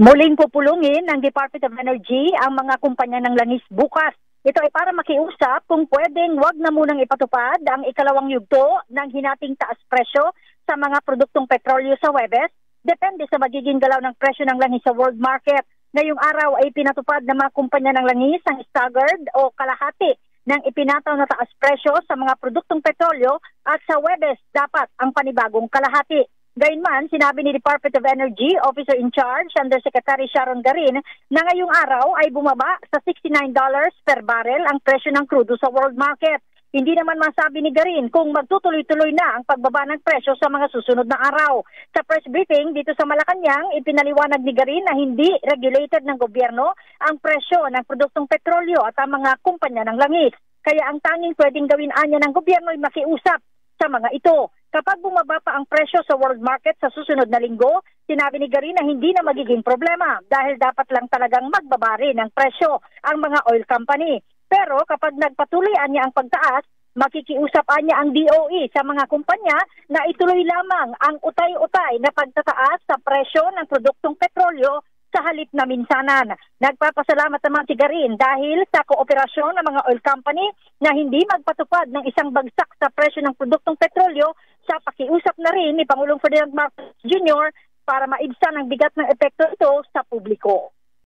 Muling pupulungin ng Department of Energy ang mga kumpanya ng langis bukas. Ito ay para makiusap kung pwedeng wag na munang ipatupad ang ikalawang yugto ng hinating taas presyo sa mga produktong petrolyo sa Huwebes, depende sa magiging galaw ng presyo ng langis sa world market. Ngayong araw ay pinatupad ng mga kumpanya ng langis ang staggered o kalahati ng ipinataw na taas presyo sa mga produktong petrolyo at sa Huwebes dapat ang panibagong kalahati. Gayunman, sinabi ni Department of Energy Officer in Charge Undersecretary Sharon Garin na ngayong araw ay bumaba sa $69 per barrel ang presyo ng crudo sa world market. Hindi naman masabi ni Garin kung magtutuloy-tuloy na ang pagbaba ng presyo sa mga susunod na araw. Sa press briefing dito sa Malacanang, ipinaliwanag ni Garin na hindi regulated ng gobyerno ang presyo ng produktong petrolyo at ang mga kumpanya ng langis. Kaya ang tanging pwedeng gawin anya ng gobyerno ay makiusap sa mga ito. Kapag bumaba pa ang presyo sa world market sa susunod na linggo, sinabi ni Garin na hindi na magiging problema dahil dapat lang talagang magbaba rin ng presyo ang mga oil company. Pero kapag nagpatuloy niya ang pagtaas, makikiusap niya ang DOE sa mga kumpanya na ituloy lamang ang utay-utay na pagtataas sa presyo ng produktong petrolyo sa halip na minsanan. Nagpapasalamat naman si Garin dahil sa kooperasyon ng mga oil company na hindi magpatupad ng isang bagsak sa presyo ng produktong petrolyo sa pakiusap na rin ni Pangulong Ferdinand Marcos Jr. para maibsan ang bigat ng epekto ito sa publiko.